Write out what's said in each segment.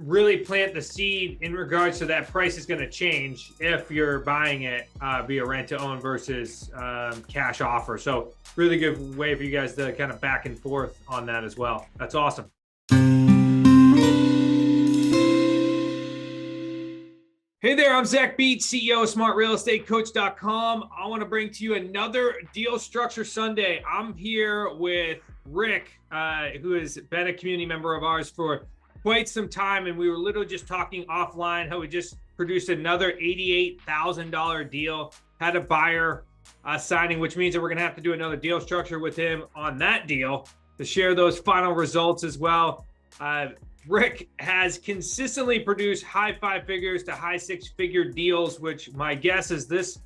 really plant the seed in regards to that price is going to change if you're buying it via rent to own versus cash offer. So really good way for you guys to kind of back and forth on that as well. That's awesome. Hey there, I'm Zach Beach, CEO of SmartRealEstateCoach.com. I want to bring to you another Deal Structure Sunday. I'm here with Rick, who has been a community member of ours for quite some time, and we were literally just talking offline how we just produced another $88,000 deal, had a buyer signing, which means that we're going to have to do another deal structure with him on that deal to share those final results as well. Rick has consistently produced high five figures to high six-figure deals, which my guess is this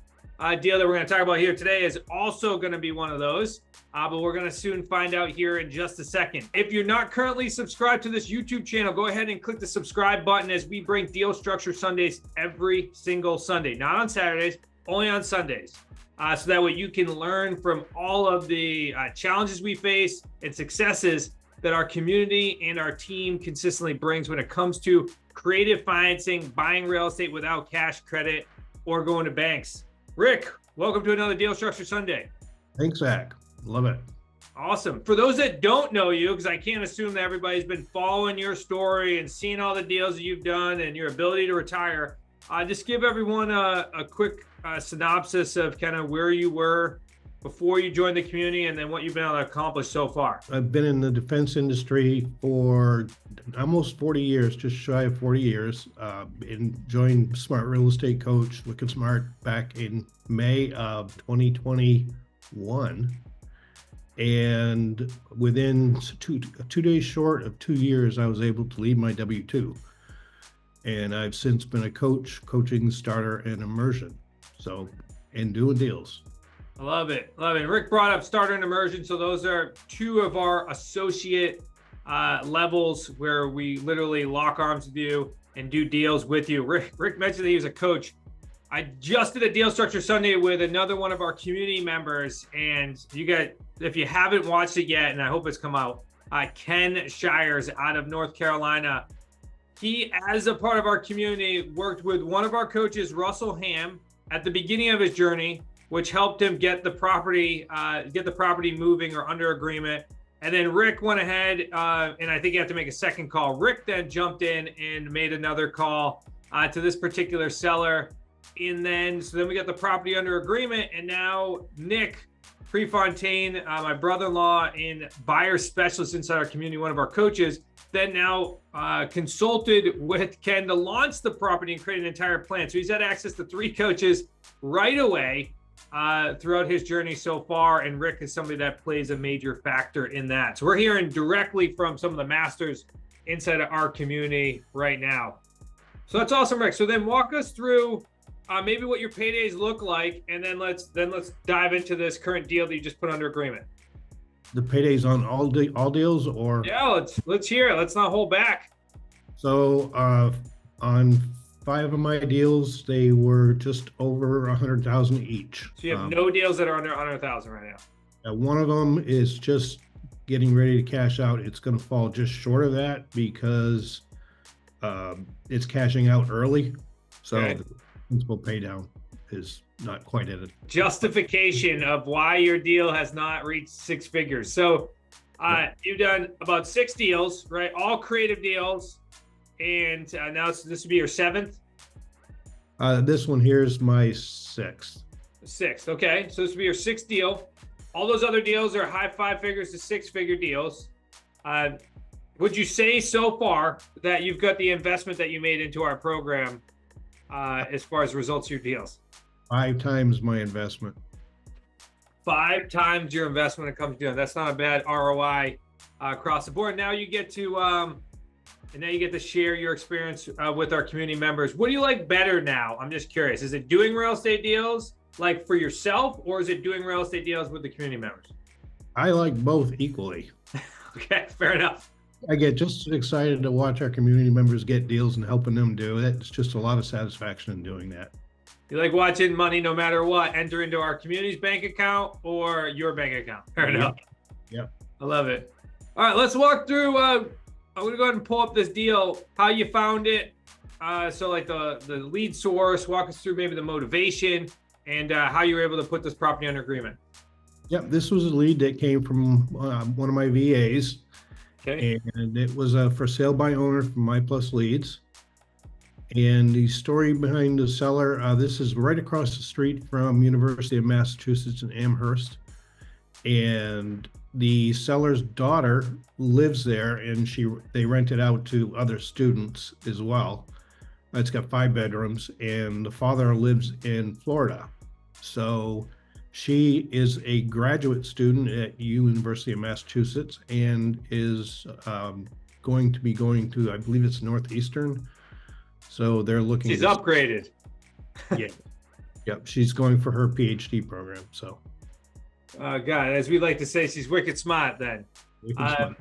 deal that we're going to talk about here today is also going to be one of those, but we're going to soon find out here in just a second. If you're not currently subscribed to this YouTube channel, go ahead and click the subscribe button as we bring Deal Structure Sundays every single Sunday, not on Saturdays, only on Sundays. So that way you can learn from all of the challenges we face and successes that our community and our team consistently brings when it comes to creative financing, buying real estate without cash, credit, or going to banks. Rick, welcome to another Deal Structure Sunday. Thanks, Zach. Love it. Awesome. For those that don't know you, because I can't assume that everybody's been following your story and seeing all the deals that you've done and your ability to retire, just give everyone a quick synopsis of kind of where you were before you joined the community and then what you've been able to accomplish so far. I've been in the defense industry for almost 40 years, just shy of 40 years. And joined Smart Real Estate Coach, Wicked Smart, back in May of 2021. And within two days short of 2 years, I was able to leave my W-2. And I've since been a coach, coaching starter and immersion. And doing deals. I love it. Love it. Rick brought up starter and immersion. So those are two of our associate levels where we literally lock arms with you and do deals with you. Rick mentioned that he was a coach. I just did a Deal Structure Sunday with another one of our community members. And if you haven't watched it yet, and I hope it's come out, Ken Shires out of North Carolina. He, as a part of our community, worked with one of our coaches, Russell Ham, at the beginning of his journey, which helped him get the property moving or under agreement. And then Rick went ahead, and I think you have to make a second call. Rick then jumped in and made another call to this particular seller. And then we got the property under agreement. And now Nick Prefontaine, my brother-in-law and buyer specialist inside our community, one of our coaches, then now consulted with Ken to launch the property and create an entire plan. So he's had access to 3 coaches right away throughout his journey so far, and Rick is somebody that plays a major factor in that. So we're hearing directly from some of the masters inside of our community right now. So that's awesome, Rick. So then walk us through maybe what your paydays look like, and then let's dive into this current deal that you just put under agreement. The paydays on all deals, or? Yeah, let's hear it. Let's not hold back. So on 5 of my deals, they were just over 100,000 each. So you have no deals that are under 100,000 right now. One of them is just getting ready to cash out. It's going to fall just short of that because it's cashing out early. So okay. The principal pay down is not quite at it. Justification of why your deal has not reached 6 figures. So you've done about 6 deals, right? All creative deals. And now this would be your 7th? This one here is my 6th. 6th, okay. So this would be your 6th deal. All those other deals are high 5 figures to 6-figure deals. Would you say so far that you've got the investment that you made into our program as far as results of your deals? 5 times my investment. 5 times your investment when it comes to deals. That's not a bad ROI across the board. Now you get to share your experience with our community members. What do you like better now? I'm just curious. Is it doing real estate deals like for yourself, or is it doing real estate deals with the community members? I like both equally. Okay, fair enough. I get just excited to watch our community members get deals and helping them do it. It's just a lot of satisfaction in doing that. You like watching money, no matter what, enter into our community's bank account or your bank account. Fair enough. Yep. I love it. All right, let's walk through I'm gonna go ahead and pull up this deal, how you found it. So like the lead source, walk us through maybe the motivation and how you were able to put this property under agreement. Yep, this was a lead that came from one of my VAs. Okay. And it was a for sale by owner from MyPlus Leads. And the story behind the seller, this is right across the street from University of Massachusetts in Amherst. And the seller's daughter lives there, and they rent it out to other students as well. It's got 5 bedrooms, and the father lives in Florida. So she is a graduate student at University of Massachusetts and is going to be going to, I believe it's Northeastern. So they're looking. She's upgraded. Yeah. Yep. She's going for her PhD program. So. God, as we like to say, she's wicked smart then. Smart.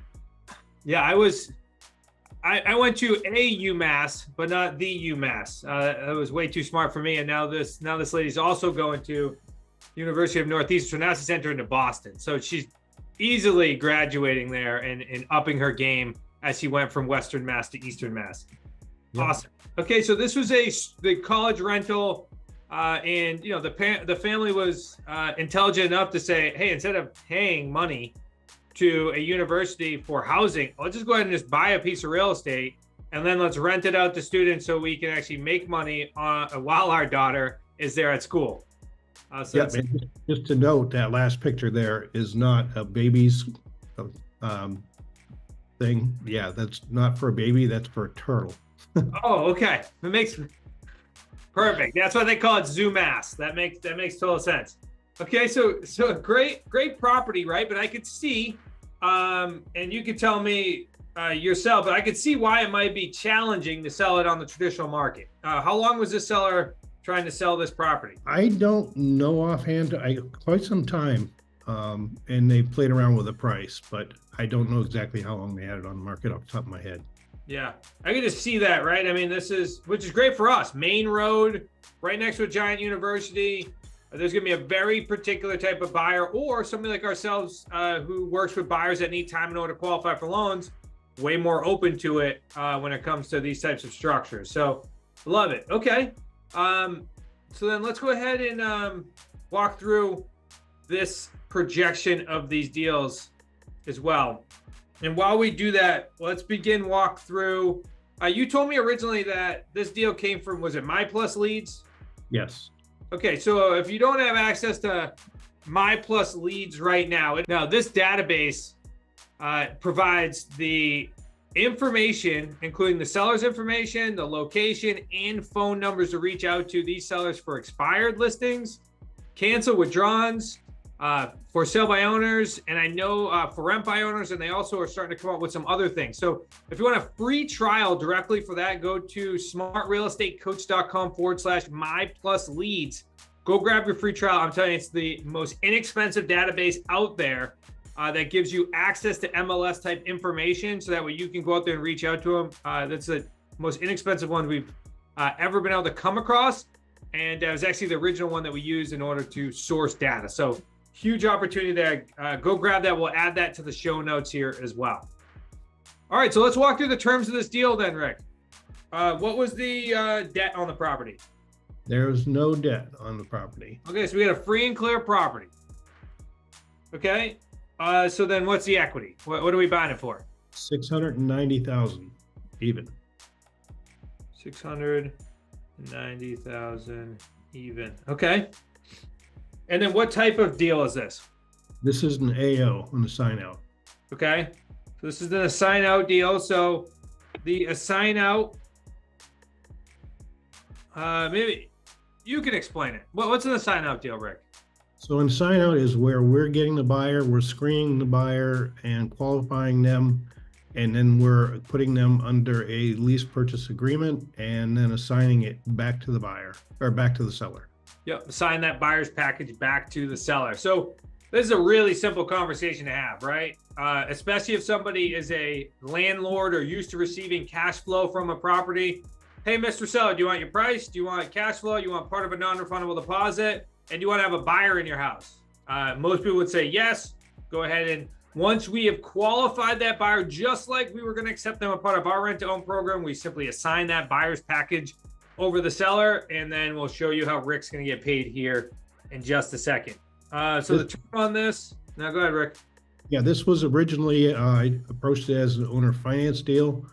Yeah, I went to a UMass, but not the UMass. That was way too smart for me. And now this lady's also going to University of Northeastern. So now she's entering into Boston. So she's easily graduating there and upping her game as she went from Western Mass to Eastern Mass. Yep. Awesome. Okay, so this was the college rental, and the family was intelligent enough to say, hey, instead of paying money to a university for housing, let's just go ahead and just buy a piece of real estate, and then let's rent it out to students so we can actually make money while our daughter is there at school. Just to note, that last picture there is not a baby's thing. Yeah, that's not for a baby. That's for a turtle. Oh, okay. That makes perfect. That's why they call it ZooMass. That makes total sense. Okay, so great property, right? But I could see, and you could tell me yourself, but I could see why it might be challenging to sell it on the traditional market. How long was this seller trying to sell this property? I don't know offhand. Quite some time, and they played around with the price, but I don't know exactly how long they had it on the market off the top of my head. Yeah, I can just see that, right? I mean, which is great for us. Main road, right next to a giant university. There's going to be a very particular type of buyer, or somebody like ourselves who works with buyers that need time in order to qualify for loans, way more open to it when it comes to these types of structures. So love it. Okay. So then let's go ahead and walk through this projection of these deals as well. And while we do that, let's walk through. You told me originally that this deal came from, was it MyPlus Leads? Yes. Okay, so if you don't have access to MyPlus Leads right now, this database provides the information, including the seller's information, the location, and phone numbers to reach out to these sellers for expired listings, cancel withdrawals, for sale by owners, and I know for rent by owners, and they also are starting to come up with some other things. So if you want a free trial directly for that, go to smartrealestatecoach.com/MyPlusLeads. Go grab your free trial. I'm telling you, it's the most inexpensive database out there that gives you access to MLS type information, so that way you can go out there and reach out to them. That's the most inexpensive one we've ever been able to come across, and it was actually the original one that we used in order to source data. So huge opportunity there. Go grab that. We'll add that to the show notes here as well. All right, so let's walk through the terms of this deal then, Rick. What was the debt on the property? There's no debt on the property. Okay, so we got a free and clear property. Okay, so then what's the equity? What are we buying it for? $690,000 even. 690,000 even. Okay. And then what type of deal is this? This is an AO, an assign out. Okay. So this is an assign out deal. So the assign out, maybe you can explain it. What's an assign out deal, Rick? So an assign out is where we're getting the buyer, we're screening the buyer and qualifying them, and then we're putting them under a lease purchase agreement and then assigning it back to the buyer or back to the seller. Yep, assign that buyer's package back to the seller. So this is a really simple conversation to have, right? Especially if somebody is a landlord or used to receiving cash flow from a property. Hey, Mr. Seller, do you want your price? Do you want cash flow? You want part of a non-refundable deposit? And do you want to have a buyer in your house? Most people would say yes. Go ahead and Once we have qualified that buyer, just like we were going to accept them a part of our rent to own program, we simply assign that buyer's package over the seller, and then we'll show you how Rick's going to get paid here in just a second. So the term on this, now go ahead, Rick. Yeah, this was originally, I approached it as an owner finance deal.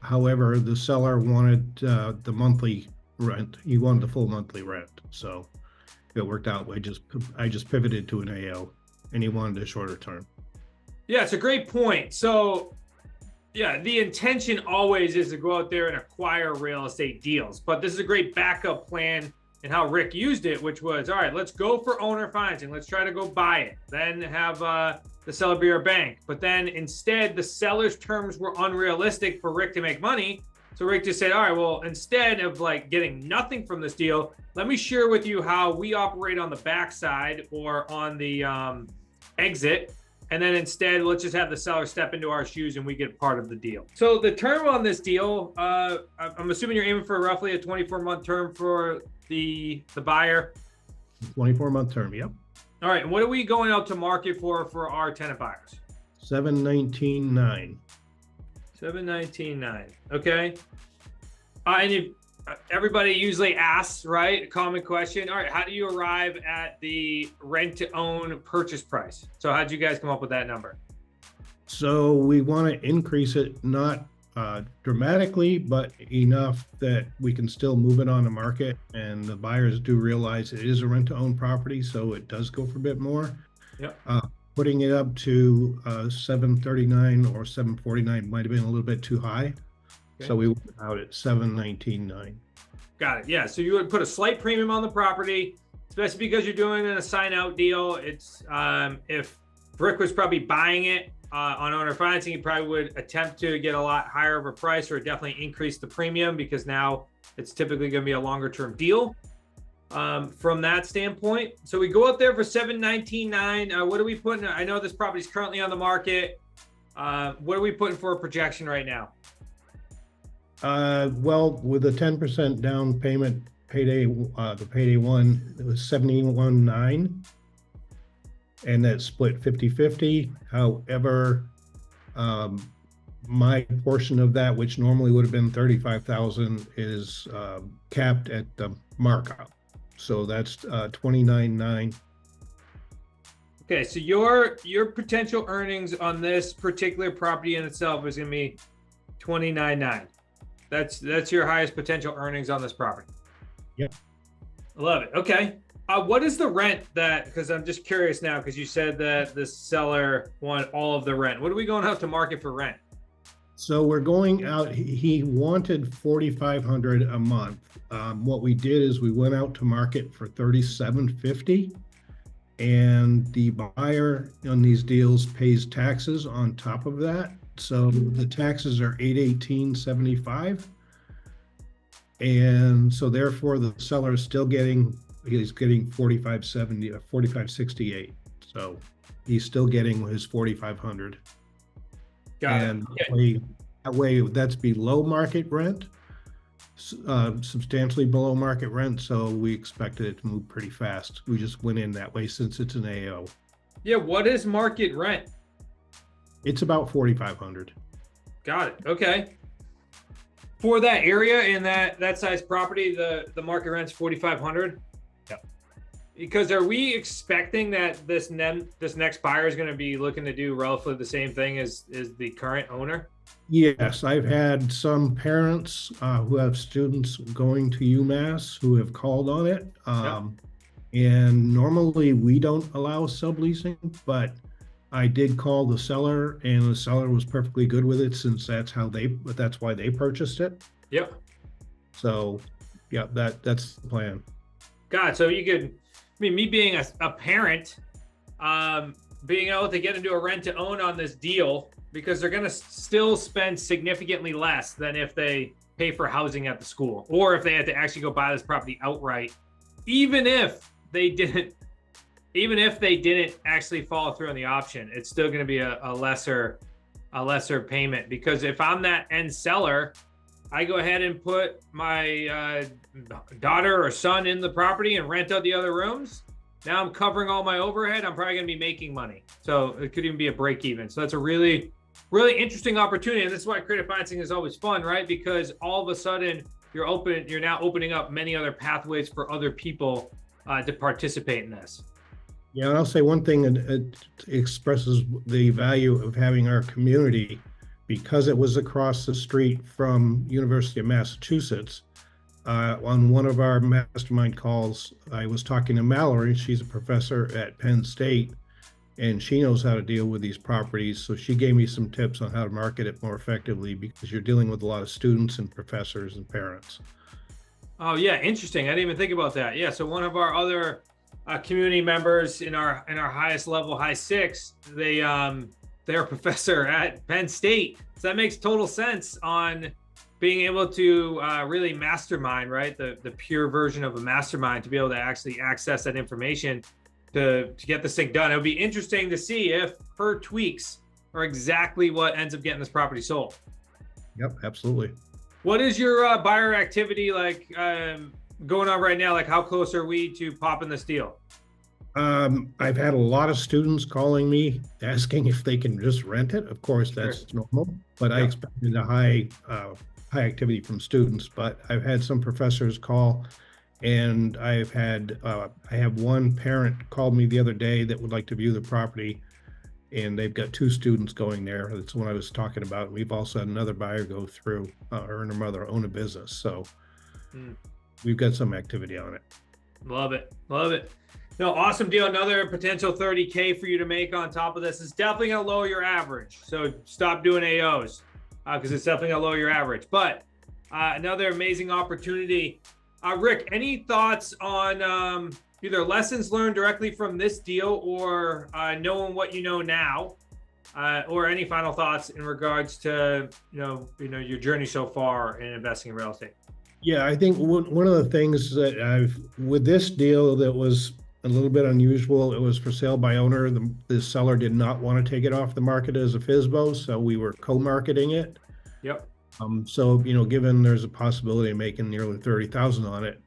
However, the seller wanted the monthly rent. He wanted the full monthly rent. So it worked out. I just pivoted to an AO, and he wanted a shorter term. Yeah, it's a great point. So yeah, the intention always is to go out there and acquire real estate deals, but this is a great backup plan and how Rick used it, which was, all right, let's go for owner financing. Let's try to go buy it. Then have the seller be our bank. But then instead, the seller's terms were unrealistic for Rick to make money. So Rick just said, all right, well, instead of like getting nothing from this deal, let me share with you how we operate on the backside or on the exit. And then instead, let's just have the seller step into our shoes and we get part of the deal. So the term on this deal, I'm assuming you're aiming for roughly a 24-month term for the buyer. 24-month term, yep. All right, and what are we going out to market for our tenant buyers? $719,900. $719,900, okay. And everybody usually asks, right? A common question. All right, how do you arrive at the rent to own purchase price? So how'd you guys come up with that number? So we want to increase it, not dramatically, but enough that we can still move it on the market. And the buyers do realize it is a rent to own property, so it does go for a bit more. Yep. Putting it up to $739 or $749 might have been a little bit too high. Okay. So we went out at $719,900. Got it. Yeah. So you would put a slight premium on the property, especially because you're doing an assign out deal. It's if Rick was probably buying it on owner financing, he probably would attempt to get a lot higher of a price or definitely increase the premium because now it's typically going to be a longer term deal from that standpoint. So we go out there for $719,900. What are we putting? I know this property is currently on the market. What are we putting for a projection right now? Well, with a 10% down payment, the payday one, it was $71,900. And that's split 50-50. However, my portion of that, which normally would have been $35,000, is capped at the markup. So that's $29,900. Okay, so your potential earnings on this particular property in itself is going to be $29,900. That's your highest potential earnings on this property. Yep. I love it. Okay. What is the rent because I'm just curious now, because you said that the seller wanted all of the rent. What are we going out to market for rent? So we're going out, he wanted $4,500 a month. What we did is we went out to market for $3,750, and the buyer on these deals pays taxes on top of that. So the taxes are $818.75. And so therefore the seller is still he's getting $4,570 or $4,568. So he's still getting his $4,500. Got and it. Okay. That way that's below market rent, substantially below market rent. So we expected it to move pretty fast. We just went in that way since it's an AO. Yeah. What is market rent? It's about $4,500. Got it. Okay. For that area in that size property, the market rent's $4,500. Yep. Because are we expecting that this next buyer is going to be looking to do relatively the same thing as the current owner? Yes, I've had some parents who have students going to UMass who have called on it. And normally we don't allow subleasing, but I did call the seller, and the seller was perfectly good with it since that's why they purchased it. Yep. So, yeah, that's the plan. God, so you could, me being a parent, being able to get into a rent to own on this deal, because they're going to still spend significantly less than if they pay for housing at the school, or if they had to actually go buy this property outright, even if they didn't actually follow through on the option, it's still going to be a lesser payment. Because if I'm that end seller, I go ahead and put my daughter or son in the property and rent out the other rooms. Now I'm covering all my overhead. I'm probably going to be making money. So it could even be a break even. So that's a really, really interesting opportunity. And this is why creative financing is always fun, right? Because all of a sudden you're now opening up many other pathways for other people to participate in this. Yeah, and I'll say one thing, and it expresses the value of having our community, because it was across the street from University of Massachusetts. On one of our mastermind calls, I was talking to Mallory. She's a professor at Penn State, and she knows how to deal with these properties. So she gave me some tips on how to market it more effectively, because you're dealing with a lot of students and professors and parents. Oh yeah, interesting. I didn't even think about that. Yeah, so one of our other community members in our highest level, high six, they're a professor at Penn State. So that makes total sense on being able to really mastermind, right? The pure version of a mastermind, to be able to actually access that information to get this thing done. It would be interesting to see if her tweaks are exactly what ends up getting this property sold. Yep, absolutely. What is your buyer activity like going on right now? Like, how close are we to popping this deal? I've had a lot of students calling me asking if they can just rent it. Of course, that's normal, but I expected a high activity from students. But I've had some professors call, and I have one parent called me the other day that would like to view the property, and they've got 2 students going there. That's what I was talking about. We've also had another buyer go through, her and her mother own a business. So we've got some activity on it. Love it. Love it. No, awesome deal. Another potential 30K for you to make on top of this. Is definitely going to lower your average. So stop doing AOs because it's definitely going to lower your average. But another amazing opportunity. Rick, any thoughts on either lessons learned directly from this deal or knowing what you know now, or any final thoughts in regards to your journey so far in investing in real estate? Yeah, I think one of the things that with this deal that was a little bit unusual, it was for sale by owner. The seller did not want to take it off the market as a FSBO, so we were co-marketing it. Yep. So given there's a possibility of making nearly 30,000 on it,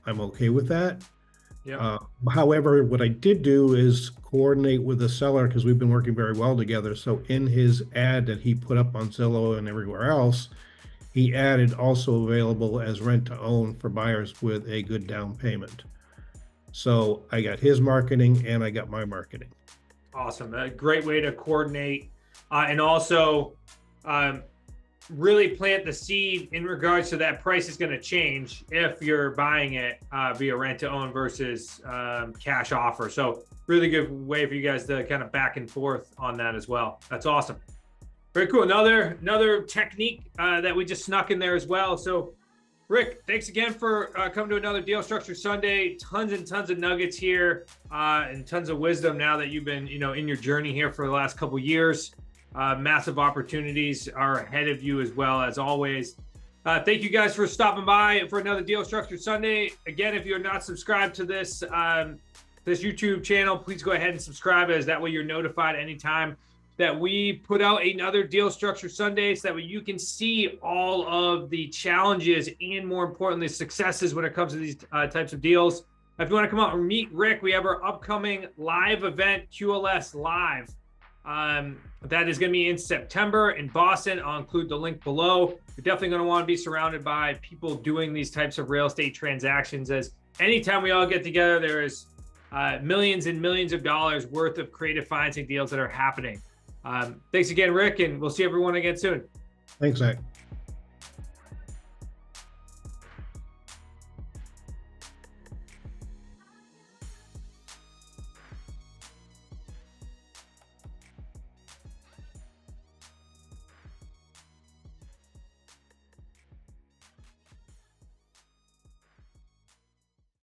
I'm okay with that. Yeah. However, what I did do is coordinate with the seller, because we've been working very well together. So in his ad that he put up on Zillow and everywhere else, he added also available as rent to own for buyers with a good down payment. So I got his marketing and I got my marketing. Awesome. A great way to coordinate and also really plant the seed in regards to that price is going to change if you're buying it via rent to own versus cash offer. So really good way for you guys to kind of back and forth on that as well. That's awesome. Very cool. Another technique that we just snuck in there as well. So Rick, thanks again for coming to another Deal Structure Sunday. Tons and tons of nuggets here and tons of wisdom now that you've been, in your journey here for the last couple of years. Massive opportunities are ahead of you as well, as always. Thank you guys for stopping by for another Deal Structure Sunday. Again, if you're not subscribed to this YouTube channel, please go ahead and subscribe, as that way you're notified anytime that we put out another Deal Structure Sunday, so that way you can see all of the challenges and, more importantly, successes when it comes to these types of deals. If you want to come out and meet Rick, we have our upcoming live event, QLS Live. That is going to be in September in Boston. I'll include the link below. You're definitely going to want to be surrounded by people doing these types of real estate transactions, as anytime we all get together, there is millions and millions of dollars worth of creative financing deals that are happening. Thanks again, Rick, and we'll see everyone again soon. Thanks, Zach.